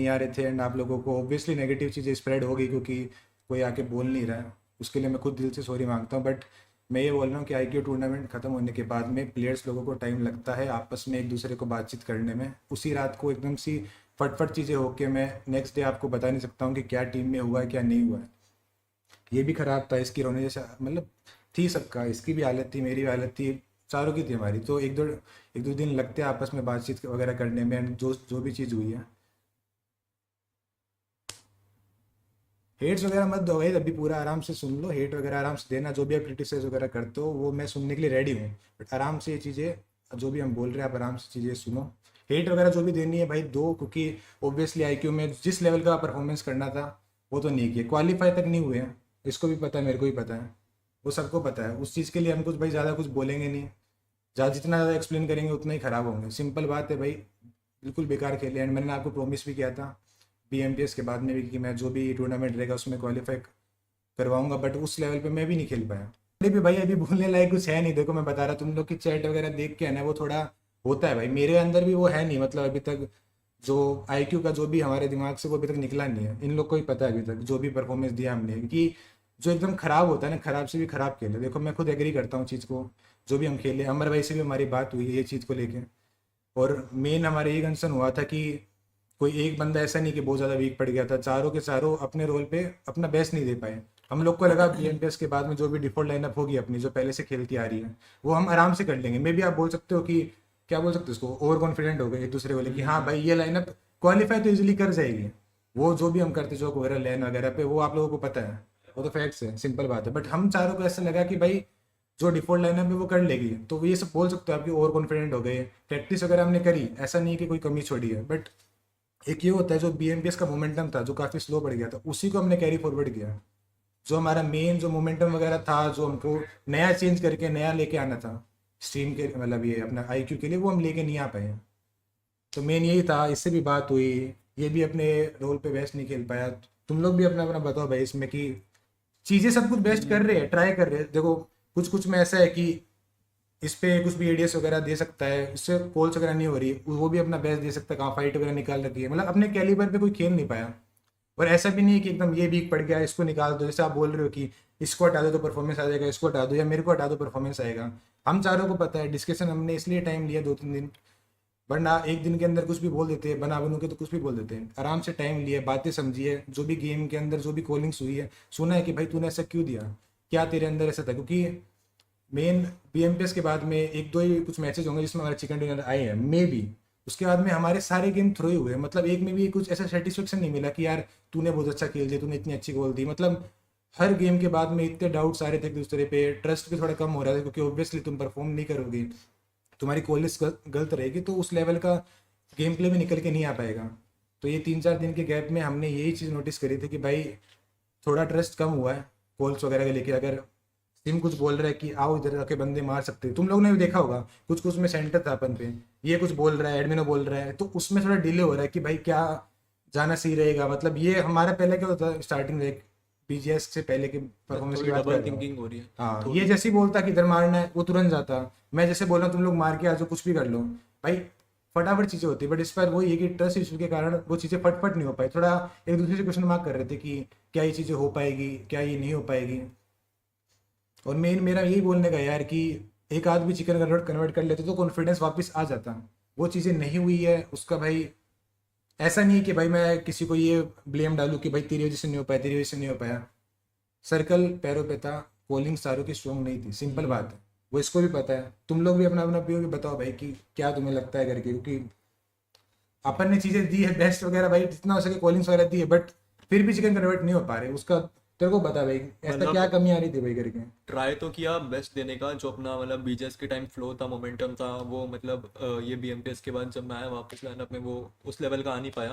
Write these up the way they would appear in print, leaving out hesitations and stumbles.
नहीं आ रहे थे एंड आप लोगों को ऑब्वियसली नेगेटिव चीज़ें स्प्रेड हो गई क्योंकि कोई आके बोल नहीं रहा है, उसके लिए मैं खुद दिल से सॉरी मांगता हूँ। बट मैं ये बोल रहा हूँ कि आईक्यू टूर्नामेंट खत्म होने के बाद में प्लेयर्स लोगों को टाइम लगता है आपस में एक दूसरे को बातचीत करने में। उसी रात को एकदम सी फटफट चीज़ें होके मैं नेक्स्ट डे आपको बता नहीं सकता हूँ कि क्या टीम में हुआ है क्या नहीं हुआ है। ये भी खराब था, इसकी रोने जैसा मतलब थी सबका, इसकी भी हालत थी, मेरी भी हालत थी, चारों की थी हमारी। तो एक दो दिन लगते हैं आपस में बातचीत वगैरह करने में and जो जो भी चीज़ हुई है। हेट्स वगैरह मत दो भाई, अभी पूरा आराम से सुन लो, हेट वगैरह आराम से देना, जो भी आप क्रिटिसाइज वगैरह करते हो वो मैं सुनने के लिए रेडी हूँ। बट आराम से ये चीज़ें जो भी हम बोल रहे हैं आप आराम से चीज़ें सुनो। हेट वगैरह जो भी देनी है भाई दो, क्योंकि ऑब्वियसली आईक्यू में जिस लेवल का परफॉर्मेंस करना था वो तो नहीं किया, क्वालिफाई तक नहीं हुए हैं। इसको भी पता है, मेरे को भी पता है, वो सबको पता है। उस चीज़ के लिए हम कुछ भाई ज़्यादा कुछ बोलेंगे नहीं, ज़्यादा जितना ज़्यादा एक्सप्लेन करेंगे उतना ही ख़राब होंगे। सिंपल बात है भाई, बिल्कुल बेकार खेले एंड मैंने आपको प्रॉमिस भी किया था BMPS के बाद में भी कि मैं जो भी टूर्नामेंट रहेगा उसमें क्वालिफाई करवाऊंगा, बट उस लेवल पे मैं भी नहीं खेल पाया। अरे भी भाई अभी बोलने लायक कुछ है नहीं, देखो मैं बता रहा तुम लोग की चैट वगैरह देख के है ना वो थोड़ा होता है भाई, मेरे अंदर भी वो है नहीं, मतलब अभी तक जो आईक्यू का जो भी हमारे दिमाग से वो अभी तक निकला नहीं है। इन लोग को ही पता है अभी तक जो भी परफॉर्मेंस दिया हमने कि जो एकदम खराब होता है ना, खराब से भी खराब खेले। देखो मैं खुद एग्री करता हूँ चीज़ को, जो भी हम खेले, अमर भाई से भी हमारी बात हुई है ये चीज़ को लेके। और मेन हमारे ये कंसर्न हुआ था कि कोई एक बंदा ऐसा नहीं कि बहुत ज़्यादा वीक पड़ गया था, चारों के चारों अपने रोल पे अपना बेस्ट नहीं दे पाए। हम लोग को लगा BMPS के बाद में जो भी डिफॉल्ट लाइनअप होगी अपनी जो पहले से खेलती आ रही है वो हम आराम से कर लेंगे। मे भी आप बोल सकते हो कि क्या बोल सकते हो उसको, ओवर कॉन्फिडेंट हो गए एक दूसरे को लेके, हाँ भाई ये लाइनअप क्वालिफाई तो इजीली कर जाएगी। वो जो भी हम करते जो वगैरह लैन वगैरह पे वो आप लोगों को पता है, वो तो फैक्ट्स है, सिंपल बात है। बट हम चारों को ऐसा लगा कि भाई जो डिफॉल्ट लाइनअप है वो कर लेगी, तो ये सब बोल सकते हो आपकी ओवर कॉन्फिडेंट हो गए। प्रैक्टिस वगैरह हमने करी, ऐसा नहीं है कि कोई कमी छोड़ी है। बट एक ये होता है जो BMPS का मोमेंटम था जो काफ़ी स्लो पड़ गया था, उसी को हमने कैरी फॉरवर्ड किया। जो हमारा मेन जो मोमेंटम वगैरह था जो हमको नया चेंज करके नया लेके आना था स्ट्रीम के, मतलब ये अपना आईक्यू के लिए, वो हम लेके नहीं आ पाए। तो मेन यही था, इससे भी बात हुई, ये भी अपने रोल पे बेस्ट नहीं खेल पाया। तुम लोग भी अपना अपना बताओ भाई इसमें कि चीज़ें सब कुछ बेस्ट कर रहे हैं, ट्राई कर रहे हैं। देखो कुछ कुछ में ऐसा है कि इस पे कुछ भी एडीएस वगैरह दे सकता है, इससे कॉल्स वगैरह नहीं हो रही, वो भी अपना बेस्ट दे सकता है, कहाँ फाइट वगैरह निकाल रखी है, मतलब अपने कैलिबर पे कोई खेल नहीं पाया। और ऐसा भी नहीं है कि एकदम ये वीक पड़ गया इसको निकाल दो, जैसे आप बोल रहे हो कि इसको हटा दो तो परफॉर्मेंस आ जाएगा, इसको हटा दो या मेरे को हटा दो परफॉर्मेंस आएगा। हम चारों को पता है, डिस्कशन हमने इसलिए टाइम लिया 2-3 दिन, वरना एक दिन के अंदर कुछ भी बोल देते हैं, बना बनू के तो कुछ भी बोल देते हैं। आराम से टाइम लिया, बातें समझिए, जो भी गेम के अंदर जो भी कॉलिंग्स हुई है सुना है कि भाई तूने ऐसा क्यों दिया, क्या तेरे अंदर ऐसा था। क्योंकि मेन BMPS के बाद में एक दो ही कुछ मैचेज होंगे जिसमें हमारे चिकन डिनर आए हैं मे बी, उसके बाद में हमारे सारे गेम थ्रो ही हुए, मतलब एक में भी कुछ ऐसा सेटिस्फेक्शन नहीं मिला कि यार तूने बहुत अच्छा खेल दिया, तूने इतनी अच्छी गोल दी। मतलब हर गेम के बाद में इतने डाउट्स आ रहे थे एक दूसरे पे, ट्रस्ट भी थोड़ा कम हो रहा था क्योंकि ऑब्वियसली तुम परफॉर्म नहीं करोगे, तुम्हारी कॉलेज गलत रहेगी तो उस लेवल का गेम प्ले भी निकल के नहीं आ पाएगा। तो ये 3-4 दिन के गैप में हमने यही चीज़ नोटिस करी थी कि भाई थोड़ा ट्रस्ट कम हुआ है कॉल्स वगैरह के लेके। अगर सिम कुछ बोल रहा है कि आओ इधर आके बंदे मार सकते हो, तुम लोग ने भी देखा होगा कुछ कुछ में सेंटर था अपन पे, ये कुछ बोल रहा है एडमिनो बोल रहा है, तो उसमें थोड़ा डिले हो रहा है कि भाई क्या जाना सही रहेगा। मतलब ये हमारा पहले क्या होता है स्टार्टिंग में BGS से पहले की परफॉर्मेंस की थोड़ी बात कर डबल रहा हूँ। थिंकिंग हो रही है हाँ ये थोड़ी। जैसे ही बोलता कि इधर मारना है वो तुरंत जाता, मैं जैसे बोल रहा हूँ तुम लोग मार के आ जाओ कुछ भी कर लो भाई, फटाफट चीज़ें होती है। बट इस पर वही है कि ट्रस्ट इशू के कारण वो चीज़ें फटफट नहीं हो पाई, थोड़ा एक दूसरे से क्वेश्चन मार्क कर रहे थे कि क्या ये चीज़ें हो पाएगी क्या ये नहीं हो पाएगी। और मेन मेरा यही बोलने का यार कि एक आध भी चिकन कन्वर्ट कन्वर्ट कर लेते तो कॉन्फिडेंस वापस आ जाता। वो चीज़ें नहीं हुई है उसका भाई, ऐसा नहीं है कि भाई मैं किसी को ये ब्लेम डालूं कि भाई तेरी वजह से नहीं हो पाया, तेरी वजह से नहीं हो पाया। सर्कल पैरों पे था, बॉलिंग सारों की स्ट्रॉन्ग नहीं थी, सिंपल बात है। वो इसको भी पता है, तुम लोग भी अपना अपना व्यू भी बताओ भाई कि क्या तुम्हें लगता है करके, क्योंकि अपन ने चीज़ें दी है बेस्ट वगैरह भाई जितना हो सके कॉलिंग्स वगैरह दी है, बट फिर भी चिकन कन्वर्ट नहीं हो पा रहे उसका। तेरे को बता भाई ऐसा क्या मतलब कमी आ रही थी भाई करके। ट्राई तो किया बेस्ट देने का, जो अपना मतलब बीजेस के टाइम फ्लो था, मोमेंटम था वो, मतलब ये BMPS के बाद जब मैं आया वापस लाइनअप में वो उस लेवल का आ नहीं पाया।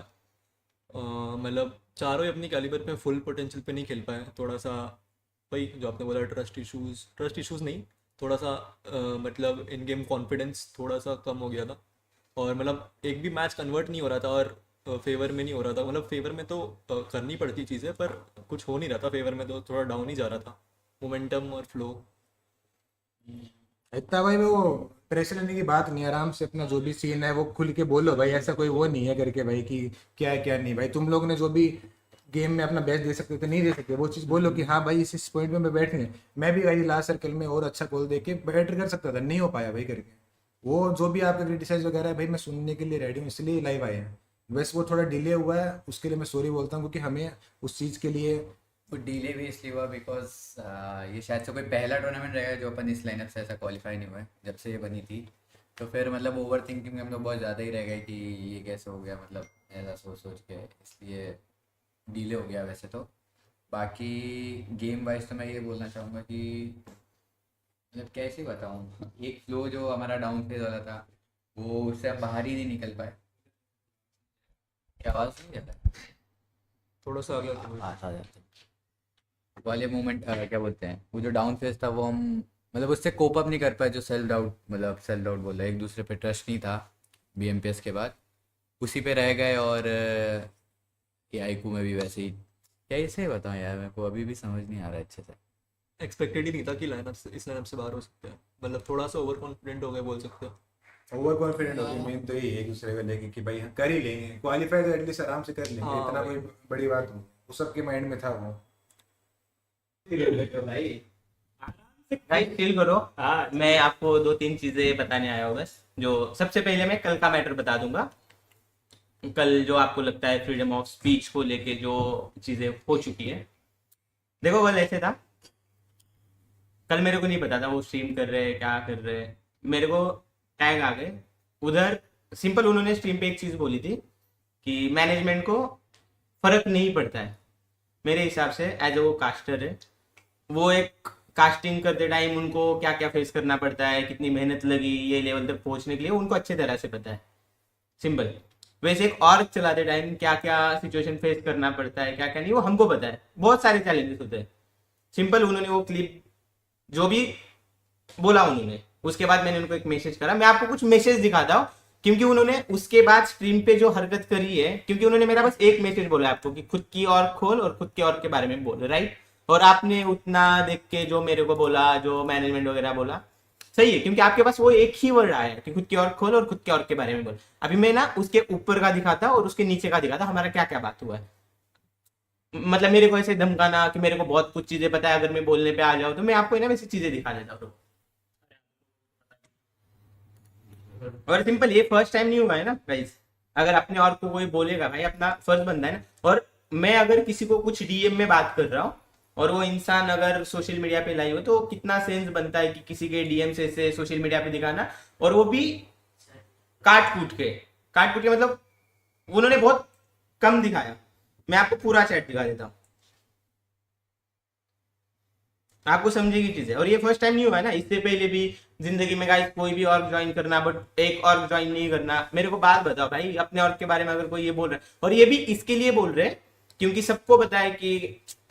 मतलब चारों ही अपनी कैलिबर पे फुल पोटेंशियल पे नहीं खेल पाए थोड़ा सा। वही जो आपने बोला ट्रस्ट इश्यूज नहीं, थोड़ा सा मतलब इन गेम कॉन्फिडेंस थोड़ा सा कम हो गया था। और मतलब एक भी मैच कन्वर्ट नहीं हो रहा था और फेवर में नहीं हो रहा था। मतलब फेवर में तो करनी पड़ती चीज़ें, पर कुछ हो नहीं रहा था फेवर में, तो थोड़ा डाउन ही जा रहा था मोमेंटम और फ्लो। इतना भाई वो प्रेशर लेने की बात नहीं है, आराम से अपना जो भी सीन है वो खुल के बोलो भाई, ऐसा कोई वो नहीं है करके भाई कि क्या है क्या नहीं। भाई तुम लोग ने जो भी गेम में अपना बेस्ट दे सकते थे नहीं दे सकते, वो चीज़ बोलो कि हाँ भाई इस पॉइंट में मैं बैठने, मैं भी भाई लास्ट सर्कल में और अच्छा गोल दे के बेटर कर सकता था, नहीं हो पाया भाई करके। वो जो भी आपका क्रिटिसाइज वगैरह है भाई मैं सुनने के लिए रेडी हूँ, इसलिए लाइव आए हैं। वैसे वो थोड़ा डिले हुआ है उसके लिए मैं सॉरी बोलता हूँ, क्योंकि हमें उस चीज़ के लिए वो डिले भी इसलिए हुआ बिकॉज ये शायद से कोई पहला टूर्नामेंट रहेगा जो अपन इस लाइनअप से ऐसा क्वालिफाई नहीं हुआ है जब से ये बनी थी। तो फिर मतलब ओवर थिंकिंग में हम लोग बहुत ज़्यादा ही रह गए कि ये कैसे हो गया, मतलब ऐसा सोच सोच के, इसलिए डिले हो गया वैसे तो। बाकी गेम वाइज तो मैं ये बोलना चाहूँगा कि मतलब कैसे बताऊँ, एक फ्लो जो हमारा डाउन फेज वाला था वो उससे हम बाहर ही नहीं निकल पाए। क्या आवाज़ नहीं जाता थोड़ा सा आगे रखो। आ जाते वाले मोमेंट, क्या बोलते हैं, वो जो डाउन फेज था वो हम मतलब उससे कोप अप नहीं कर पाए। जो सेल्फ डाउट, मतलब सेल्फ डाउट बोल रहा है, एक दूसरे पे ट्रस्ट नहीं था बीएमपीएस के बाद, उसी पे रह गए। और ये आईकू में भी वैसे ही, क्या इसे बताऊँ यार, मेरे को अभी भी समझ नहीं आ रहा है अच्छे से। एक्सपेक्टेड ही नहीं था कि लाइनअप से इस लाइनअप से बाहर हो सकते हैं, मतलब थोड़ा सा ओवर कॉन्फिडेंट हो गए बोल सकते हो। ओवर कॉन्फिडेंट होती है मेन तो यही है, एक दूसरे को लेके कि भाई हम कर ही लेंगे, क्वालिफाई तो एटलीस्ट आराम से कर लेंगे, हाँ इतना भाई। कोई बड़ी बात नहीं। वो सबके माइंड में था वो। भाई भाई चिल करो। हाँ, मैं आपको दो तीन चीजें बताने आया हूँ बस। जो सबसे पहले मैं कल का मैटर बता दूंगा। कल जो आपको लगता है फ्रीडम ऑफ स्पीच को लेके जो चीजें हो चुकी है, देखो कल ऐसे था। कल मेरे को नहीं पता था वो स्ट्रीम कर रहे हैं क्या कर रहे हैं, मेरे को टैग आ गए उधर। सिंपल उन्होंने स्ट्रीम पे एक चीज बोली थी कि मैनेजमेंट को फर्क नहीं पड़ता है। मेरे हिसाब से एज वो कास्टर है, वो एक कास्टिंग करते टाइम उनको क्या क्या फेस करना पड़ता है, कितनी मेहनत लगी ये लेवल तक पहुंचने के लिए, उनको अच्छे तरह से पता है। सिंपल। वैसे एक ऑर्ग चलाते टाइम क्या क्या सिचुएशन फेस करना पड़ता है क्या क्या नहीं, वो हमको पता है। बहुत सारे चैलेंजेस होते हैं। सिंपल उन्होंने वो क्लिप जो भी बोला उन्होंने, उसके बाद मैंने उनको एक मैसेज करा। मैं आपको कुछ मैसेज दिखाता हूँ, क्योंकि उन्होंने उसके बाद स्ट्रीम पे जो हरकत करी है, क्योंकि उन्होंने मेरा बस एक मैसेज बोला आपको कि खुद की और खोल और खुद के और के बारे में बोल, राइट। और आपने उतना देख के जो मेरे को बोला, जो मैनेजमेंट वगैरह बोला, सही है, क्योंकि आपके पास वो एक ही वर्ड आया है कि खुद की और खोल और खुद के और के बारे में बोल। अभी मैं ना उसके ऊपर का दिखाता और उसके नीचे का दिखाता हमारा क्या क्या बात हुआ है। मतलब मेरे को ऐसे धमकाना कि मेरे को बहुत कुछ चीजें पता है, अगर मैं बोलने पे आ जाऊँ तो मैं आपको ना वैसी चीजें दिखा देता हूँ। और सिंपल, ये फर्स्ट टाइम नहीं हुआ है ना गाइस। अगर अपने और को कोई बोलेगा, भाई अपना फर्ज बनता है ना। और मैं अगर किसी को कुछ डीएम में बात कर रहा हूँ और वो इंसान अगर सोशल मीडिया पे लाइव हो, तो कितना सेंस बनता है कि किसी के डीएम से सोशल मीडिया पे दिखाना, और वो भी काट कूट के मतलब उन्होंने बहुत कम दिखाया। मैं आपको पूरा चैट दिखा देता हूँ, आपको समझेगी चीजें। और ये फर्स्ट टाइम नहीं हुआ है ना, इससे पहले भी जिंदगी में गाइस कोई भी ऑर्ग ज्वाइन करना, बट एक ऑर्ग ज्वाइन नहीं करना। मेरे को बात बताओ भाई, अपने ऑर्ग के बारे में अगर कोई ये बोल रहा है, और ये भी इसके लिए बोल रहे हैं क्योंकि सबको पता है कि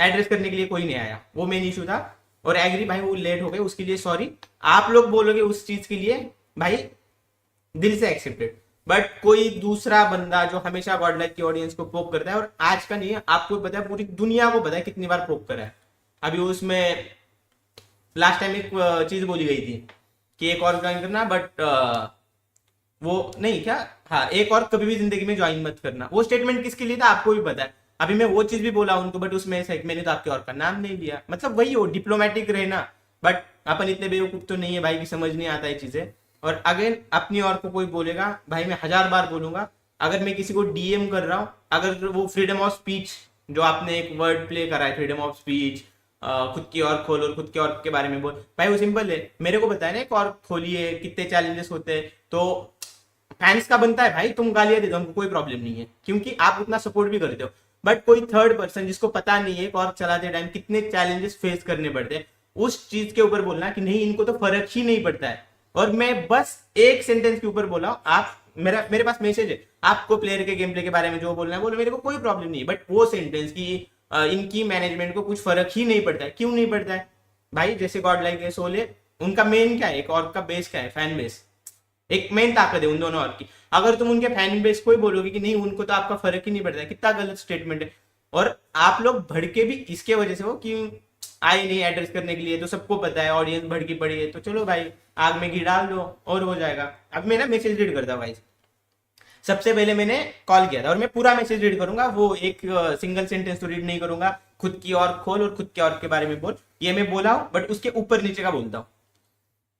एड्रेस करने के लिए कोई नहीं आया, वो मेन इशू था। और एग्री भाई, वो लेट हो गए उसके लिए सॉरी। आप लोग बोलोगे उस चीज के लिए भाई, दिल से एक्सेप्टेड। बट कोई दूसरा बंदा जो हमेशा गॉडलाइक की ऑडियंस को पोक करता है, और आज का नहीं है, आपको पता है, पूरी दुनिया को पता है कितनी बार पोक करा है। अभी उसमें लास्ट टाइम एक चीज बोली गई थी कि एक और ज्वाइन करना, बट वो नहीं क्या, हाँ, एक और कभी भी जिंदगी में ज्वाइन मत करना। वो स्टेटमेंट किसके लिए था आपको भी पता है। अभी मैं वो चीज भी बोला उनको, बट उसमें ऐसा मैंने तो आपके और का नाम नहीं लिया। मतलब वही हो, डिप्लोमेटिक रहना। बट अपन इतने बेवकूफ तो नहीं है भाई कि समझ नहीं आता है चीजें। और अगेन अपनी और को कोई बोलेगा भाई, मैं 1000 बार बोलूंगा, अगर मैं किसी को डीएम कर रहा हूँ, अगर वो फ्रीडम ऑफ स्पीच, जो आपने एक वर्ड प्ले करा है फ्रीडम ऑफ स्पीच, खुद की और खोल और खुद के और के बारे में बोल, भाई वो सिंपल है। मेरे को बताया ना, एक और खोलिए, कितने चैलेंजेस होते हैं, तो फैंस का बनता है भाई, तुम गालियां दे दो, हमको कोई प्रॉब्लम नहीं है, क्योंकि आप उतना सपोर्ट भी करते हो। बट कोई थर्ड पर्सन जिसको पता नहीं है और चलाते टाइम कितने चैलेंजेस फेस करने पड़ते हैं, उस चीज के ऊपर बोलना कि नहीं इनको तो फर्क ही नहीं पड़ता है। और मैं बस एक सेंटेंस के ऊपर बोला हूं, आप मेरे पास मैसेज है, आपको प्लेयर के गेम प्ले के बारे में जो बोलना है बोलो, मेरे को कोई प्रॉब्लम नहीं है। बट वो सेंटेंस की इनकी मैनेजमेंट को कुछ फर्क ही नहीं पड़ता है, क्यों नहीं पड़ता है भाई? जैसे गॉड लाइक है सोले, उनका मेन क्या है, एक और का बेस क्या है, फैन बेस। एक मेन ताकत है उन दोनों और की। अगर तुम उनके फैन बेस को ही बोलोगे कि नहीं उनको तो आपका फर्क ही नहीं पड़ता है, कितना गलत स्टेटमेंट है। और आप लोग भड़के भी इसके वजह से हो कि आए नहीं एड्रेस करने के लिए, तो सबको पता है ऑडियंस भड़की पड़ी है, तो चलो भाई आग में घी डाल दो और हो जाएगा। अब मैं ना मैसेज रीड करता हूँ भाई। सबसे पहले मैंने कॉल किया था और मैं पूरा मैसेज रीड करूंगा, वो एक सिंगल सेंटेंस तो रीड नहीं करूंगा। खुद की और खोल और खुद के और के बारे में बोल, ये मैं बोला हूं, बट उसके ऊपर नीचे का बोलता हूं।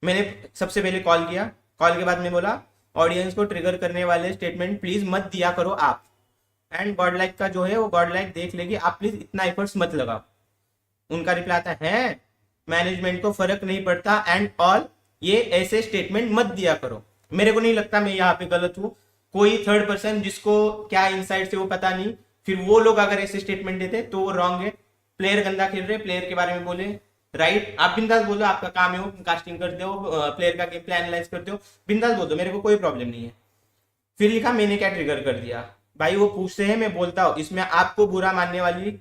मैंने सबसे पहले कॉल किया, कॉल के बाद मैं बोला ऑडियंस को ट्रिगर करने वाले स्टेटमेंट प्लीज मत दिया करो आप, एंड गॉड लाइक का जो है वो गॉड लाइक देख लेगी, आप प्लीज इतना एफर्ट्स मत लगाओ। उनका रिप्लाई आता है मैनेजमेंट को फर्क नहीं पड़ता एंड ऑल, ये ऐसे स्टेटमेंट मत दिया करो। मेरे को नहीं लगता मैं यहाँ पे गलत हूँ, कोई थर्ड पर्सन जिसको क्या इनसाइड से वो पता नहीं, फिर वो लोग अगर ऐसे स्टेटमेंट देते तो वो रॉन्ग है। प्लेयर गंदा खेल रहे, प्लेयर के बारे में बोले, राइट, आप बिंदास बोलो, आपका काम है, वो कास्टिंग करते हो, प्लेयर का गेम प्लान एनालाइज करते हो, बिंदास बोल दो, मेरे को कोई प्रॉब्लम नहीं है। फिर लिखा मैंने क्या ट्रिगर कर दिया। भाई वो पूछते हैं, मैं बोलता हूँ इसमें आपको बुरा मानने वाली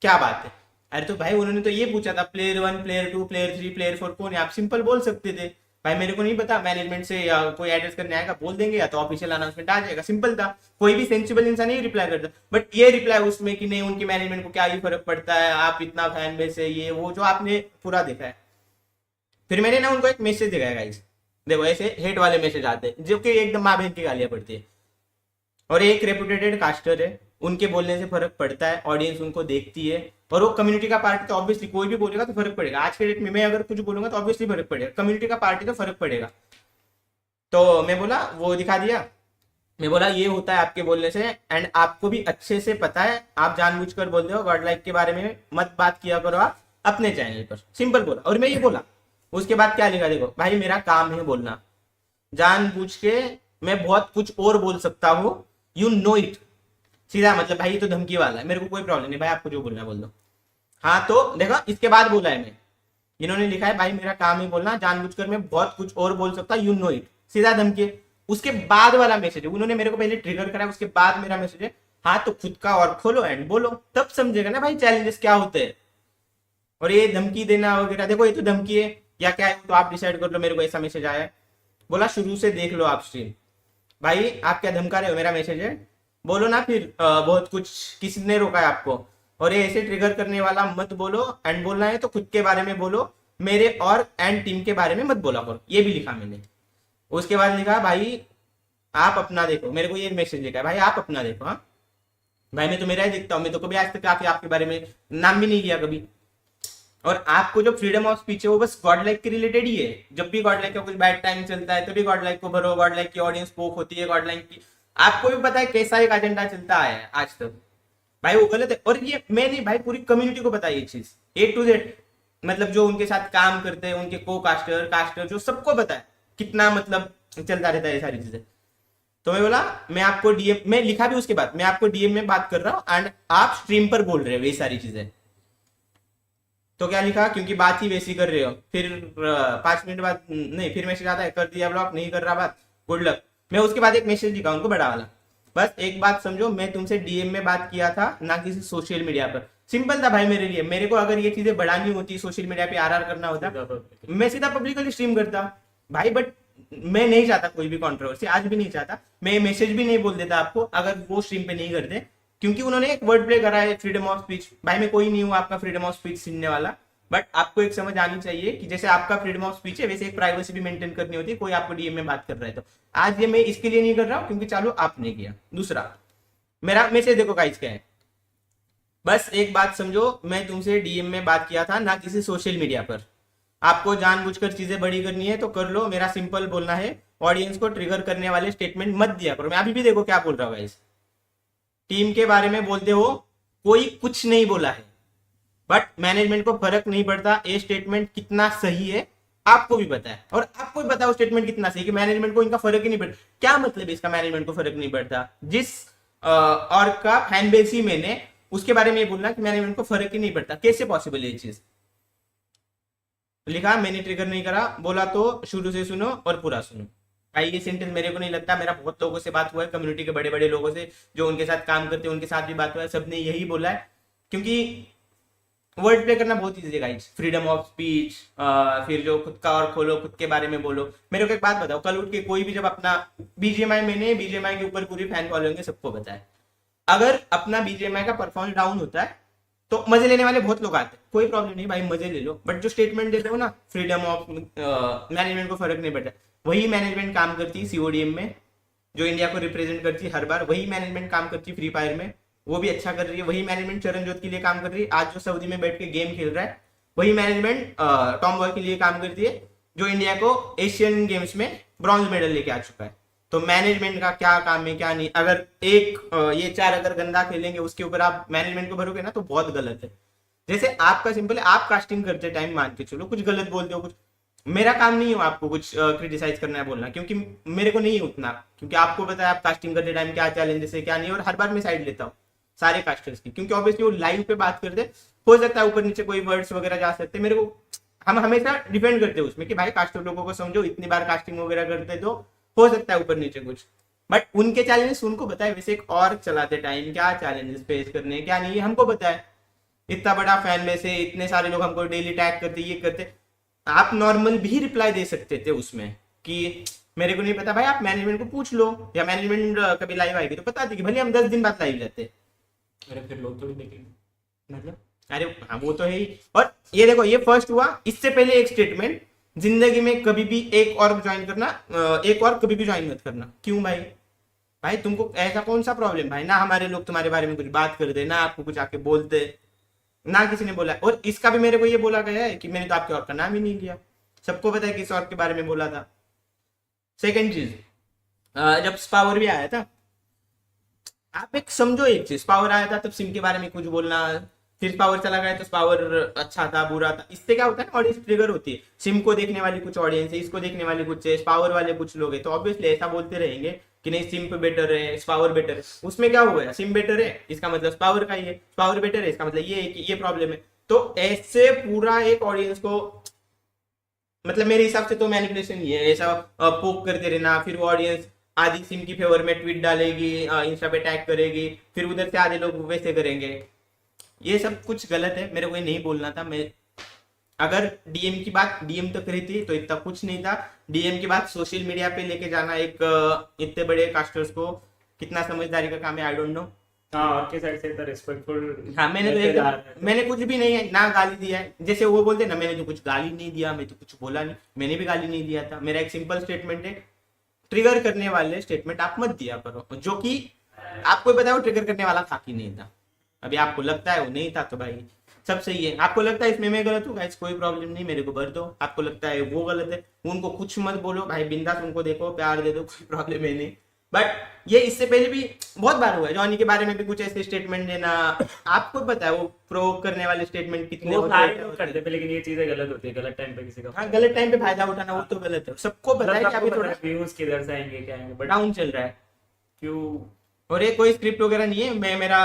क्या बात है। अरे तो भाई उन्होंने तो ये पूछा था प्लेयर 1, प्लेयर 2, प्लेयर 3, प्लेयर 4 कौन है, आप सिंपल बोल सकते थे। भाई मेरे को नहीं पता, मैनेजमेंट से या कोई एड्रेस करने आएगा बोल देंगे, या तो ऑफिशियल अनाउंसमेंट आ जाएगा, सिंपल था। कोई भी सेंसिबल इंसान नहीं रिप्लाई करता, बट ये रिप्लाई उसमें कि नहीं उनकी मैनेजमेंट को क्या ही फर्क पड़ता है, आप इतना फैन बेस है, ये वो जो आपने पूरा देखा है। फिर मैंने ना उनको एक मैसेज दिखाया गाइस, देखो ऐसे हेट वाले मैसेज आते हैं जो कि एकदम माँ बहन की गालियां पड़ती है, और एक रेपुटेटेड कास्टर है, उनके बोलने से फर्क पड़ता है, ऑडियंस उनको देखती है, और वो कम्युनिटी का पार्टी, तो ऑब्वियसली कोई भी बोलेगा तो फर्क पड़ेगा। आज के डेट में मैं अगर कुछ बोलूंगा तो ऑब्वियसली फर्क पड़ेगा, कम्युनिटी का पार्टी तो फर्क पड़ेगा। तो मैं बोला वो दिखा दिया, मैं बोला ये होता है आपके बोलने से, एंड आपको भी अच्छे से पता है, आप जानबूझकर बोलते हो, गॉड लाइक के बारे में मत बात किया करो आप अपने चैनल पर, सिंपल बोला। और मैं ये बोला, उसके बाद क्या लिखा देखो भाई, मेरा काम है बोलना, जानबूझ के मैं बहुत कुछ और बोल सकता हूँ, यू नो इट। सीधा मतलब भाई ये तो धमकी वाला है, मेरे को कोई प्रॉब्लम नहीं भाई, आपको जो बोलना है बोल दो। हाँ तो देखो इसके बाद बोला है मैं, इन्होंने लिखा है भाई मेरा काम है बोलना, जानबूझकर मैं बहुत कुछ और बोल सकता, यू नो इट, सीधा धमकी। उसके बाद वाला मैसेज है, उन्होंने मेरे को पहले ट्रिगर करा, उसके बाद मेरा मैसेज है, हाँ तो खुद का और खोलो एंड बोलो, तब समझेगा ना भाई चैलेंजेस क्या होते हैं। और ये धमकी देना वगैरह, देखो ये तो धमकी है या क्या है तो आप डिसाइड कर लो, मेरे को ऐसा मैसेज आया है। बोला शुरू से देख लो आप स्ट्रीम, भाई आप क्या धमका रहे हो, मेरा मैसेज है, बोलो ना फिर बहुत कुछ, किसने रोका है आपको। और ये ऐसे ट्रिगर करने वाला मत बोलो, एंड बोलना है तो खुद के बारे में बोलो, मेरे और एंड टीम के बारे में मत बोला करो, ये भी लिखा मैंने। उसके बाद लिखा भाई आप अपना देखो, मेरे को ये मैसेज लिखा है भाई आप अपना देखो। हाँ भाई मैं तो मेरा ही देखता हूँ, मैं तो कभी आज तक आके आपके बारे में नाम भी नहीं किया कभी। और आपको जो फ्रीडम ऑफ स्पीच है वो बस गॉड लाइक के रिलेटेड ही है, जब भी गॉड लाइक का कुछ बैड टाइम चलता है तभी गॉड लाइक को भरो, गॉड लाइक की ऑडियंस पोक होती है, गॉड लाइक की, आपको भी पता है कैसा एक एजेंडा चलता है आज तक, भाई वो गलत है। और ये मैं नहीं भाई, पूरी कम्युनिटी को पता है ये चीज, A to Z, मतलब जो उनके साथ काम करते हैं, उनके को कास्टर जो सबको पता है कितना मतलब चलता रहता है ये सारी चीजें। तो मैं बोला मैं आपको डीएम में लिखा भी, उसके बाद मैं आपको डीएम में बात कर रहा हूँ एंड आप स्ट्रीम पर बोल रहे हो ये सारी चीजें। तो क्या लिखा, क्योंकि बात ही वैसी कर रहे हो। फिर 5 मिनट बाद नहीं, फिर मैसेज आता है कर दिया ब्लॉक, नहीं कर रहा बात, गुड लक। मैं उसके बाद एक मैसेज लिखा उनको बड़ा वाला, बस एक बात समझो, मैं तुमसे डीएम में बात किया था ना किसी सोशल मीडिया पर। सिंपल था भाई मेरे लिए, मेरे को अगर ये चीजें बढ़ानी होती, सोशल मीडिया पे आरआर करना होता, मैं सीधा पब्लिकली स्ट्रीम करता भाई। बट मैं नहीं चाहता कोई भी कंट्रोवर्सी, आज भी नहीं चाहता, मैं मैसेज भी नहीं बोल देता आपको अगर वो स्ट्रीम पे नहीं करते, क्योंकि उन्होंने एक वर्ड प्ले करा है फ्रीडम ऑफ स्पीच। भाई मैं कोई नहीं हूँ आपका फ्रीडम ऑफ स्पीच छीनने वाला, बट आपको एक समझ आनी चाहिए कि जैसे आपका फ्रीडम ऑफ स्पीच है वैसे एक प्राइवेसी भी मेंटेन करनी होती है, कोई आपको डीएम में बात कर रहा है तो। आज ये मैं इसके लिए नहीं कर रहा हूँ क्योंकि चालू आपने किया। दूसरा मेरा मैसेज देखो गाइस क्या है, बस एक बात समझो, मैं तुमसे डीएम में बात किया था ना किसी सोशल मीडिया पर। आपको जानबूझकर चीजें बड़ी करनी है तो कर लो, मेरा सिंपल बोलना है, ऑडियंस को ट्रिगर करने वाले स्टेटमेंट मत दिया करो। मैं अभी भी देखो क्या बोल रहा हूँ गाइस, टीम के बारे में बोलते हो, कोई कुछ नहीं बोला है, बट मैनेजमेंट को फर्क नहीं पड़ता ये स्टेटमेंट कितना सही है, आपको भी पता है, और आपको भी पता है वो स्टेटमेंट कितना सही, कि मैनेजमेंट को इनका फर्क ही नहीं पड़ता। क्या मतलब है इसका, मैनेजमेंट को फर्क नहीं पड़ता, जिस और का फैन बेस ही मैंने, उसके बारे में ये बोलना कि मैनेजमेंट को फर्क ही नहीं पड़ता, कैसे पॉसिबल है ये चीज। लिखा मैंने ट्रिगर नहीं करा, बोला तो शुरू से सुनो और पूरा सुनो। भाई ये सेंटेंस मेरे को नहीं लगता, मेरा बहुत लोगों से बात हुआ है, कम्युनिटी के बड़े बड़े लोगों से जो उनके साथ काम करते हैं उनके साथ भी बात हुआ है, सबने यही बोला है, क्योंकि वर्ड प्ले करना बहुत ईजी है गाइस, फ्रीडम ऑफ स्पीच, फिर जो खुद का और खोलो, खुद के बारे में बोलो। मेरे को एक बात बताओ, कल उठ के कोई भी जब अपना बीजीएमआई, मैंने बीजीएमआई के ऊपर पूरी फैन फॉलोइंग है, सबको पता है, अगर अपना बीजीएमआई का परफॉर्मेंस डाउन होता है तो मजे लेने वाले बहुत लोग आते हैं, कोई प्रॉब्लम नहीं भाई, मजे ले लो, बट जो स्टेटमेंट देते हो ना फ्रीडम ऑफ मैनेजमेंट को फर्क नहीं पड़ता, वही मैनेजमेंट काम करती है सीओडीएम में, जो इंडिया को रिप्रेजेंट करती है हर बार, वही मैनेजमेंट काम करती है फ्री फायर में, वो भी अच्छा कर रही है, वही मैनेजमेंट चरणजोत के लिए काम कर रही है, आज जो सऊदी में बैठ के गेम खेल रहा है वही मैनेजमेंट टॉम बॉय के लिए काम करती है, जो इंडिया को एशियन गेम्स में ब्रॉन्ज मेडल लेके आ चुका है। तो मैनेजमेंट का क्या काम है क्या नहीं, अगर एक ये 4 अगर गंदा खेलेंगे उसके ऊपर आप मैनेजमेंट को भरोगे ना तो बहुत गलत है। जैसे आपका सिंपल है, आप कास्टिंग करते टाइम मान के चलो कुछ गलत बोलते हो, कुछ मेरा काम नहीं हो आपको कुछ क्रिटिसाइज करना है बोलना, क्योंकि मेरे को नहीं उतना, क्योंकि आपको पता है आप कास्टिंग करते टाइम क्या चैलेंजेस है क्या नहीं, और हर बार मैं साइड लेता हूँ सारे कास्टर्स की, क्योंकि ऑब्वियसली वो लाइव पे बात करते, हो सकता है ऊपर नीचे कोई वर्ड्स वगैरह जा सकते, मेरे को हम हमेशा डिपेंड करते हैं उसमें कि भाई कास्टर लोगों को समझो, इतनी बार कास्टिंग वगैरह करते तो हो सकता है ऊपर नीचे कुछ, बट उनके चैलेंजेस उनको पता है, वैसे एक और चलाते टाइम क्या चैलेंजेस फेस करने क्या नहीं हमको पता है, इतना बड़ा फैन बेस है, इतने सारे लोग हमको डेली टैग करते ये करते, आप नॉर्मल भी रिप्लाई दे सकते थे उसमें कि मेरे को नहीं पता भाई, आप मैनेजमेंट को पूछ लो, या मैनेजमेंट कभी लाइव आएगी तो बता दी कि भले हम 10 दिन बाद लाइव रहते, अरे फिर लोग थोड़ी देखेंगे। मतलब अरे हाँ वो तो है ही। और ये देखो ये फर्स्ट हुआ, इससे पहले एक स्टेटमेंट, जिंदगी में कभी भी एक और ज्वाइन करना, एक और कभी भी ज्वाइन मत करना, क्यों भाई, भाई तुमको ऐसा कौन सा प्रॉब्लम भाई, ना हमारे लोग तुम्हारे बारे में कुछ बात करते, ना आपको कुछ आके बोलते, ना किसी ने बोला, और इसका भी मेरे को ये बोला गया है कि मैंने तो आपके और का नाम ही नहीं लिया, सबको पता है किस और के बारे में बोला था। सेकंड चीज, जब स्पावर भी आया था, आप एक समझो एक चीज, पावर आया था तब सिम के बारे में कुछ बोलना, फिर पावर चला गया तो पावर अच्छा था बुरा था, इससे क्या होता है ना ऑडियंस ट्रिगर होती है, सिम को देखने वाली कुछ ऑडियंस है, इसको देखने वाली कुछ है, पावर वाले कुछ लोग हैं, तो ऑब्वियसली ऐसा बोलते रहेंगे कि नहीं सिम पे बेटर है पावर बेटर है, उसमें क्या हो गया, सिम बेटर है इसका मतलब पावर का ही है, पावर बेटर है इसका मतलब ये है कि ये प्रॉब्लम है, तो ऐसे पूरा एक ऑडियंस को, मतलब मेरे हिसाब से तो मैनिपुलेशन ही है, ऐसा पोक करते रहना, फिर वो ऑडियंस आधी सिम की फेवर में ट्वीट डालेगी, इंस्टा पे टैग करेगी, फिर उधर से आधे लोग वैसे करेंगे, ये सब कुछ गलत है, मेरे को ये नहीं बोलना था। मैं अगर डीएम की बात डीएम तक रही थी तो इतना कुछ नहीं था, डीएम की बात सोशल मीडिया पे लेके जाना एक इतने बड़े कास्टर्स को कितना समझदारी का काम है, आई डोंट नो। हाँ आपके साइड से इतना रिस्पेक्टफुल, हाँ मैंने तो एकदम, मैंने कुछ भी नहीं है ना गाली दिया है, जैसे वो बोलते ना मैंने तो कुछ गाली नहीं दिया, मैं तो कुछ बोला नहीं, मैंने भी गाली नहीं दिया था, मेरा एक सिंपल स्टेटमेंट है, ट्रिगर करने वाले स्टेटमेंट आप मत दिया करो, जो कि आपको पता है वो ट्रिगर करने वाला था कि नहीं था, अभी आपको लगता है वो नहीं था तो भाई सब सही है, आपको लगता है इसमें मैं गलत हूँ गाइस कोई प्रॉब्लम नहीं, मेरे को भर दो, आपको लगता है वो गलत है उनको कुछ मत बोलो भाई, बिंदास उनको देखो प्यार दे दो, कोई प्रॉब्लम है नहीं, बट ये इससे पहले भी बहुत बार हुआ है, जॉनी के बारे में भी कुछ ऐसे स्टेटमेंट देना, आपको पता है वो प्रोवोक करने वाले स्टेटमेंट कितने वो होते सारे हैं, लोग करते हैं, लेकिन ये चीजें गलत होती है, गलत टाइम पे किसी का हाँ गलत टाइम पे फायदा उठाना वो तो गलत है, सबको पता है कि अभी थोड़ा व्यूज किधर से आएंगे क्या आएंगे, बट डाउन चल रहा है, क्यों और ये कोई स्क्रिप्ट वगैरह नहीं है, मैं मेरा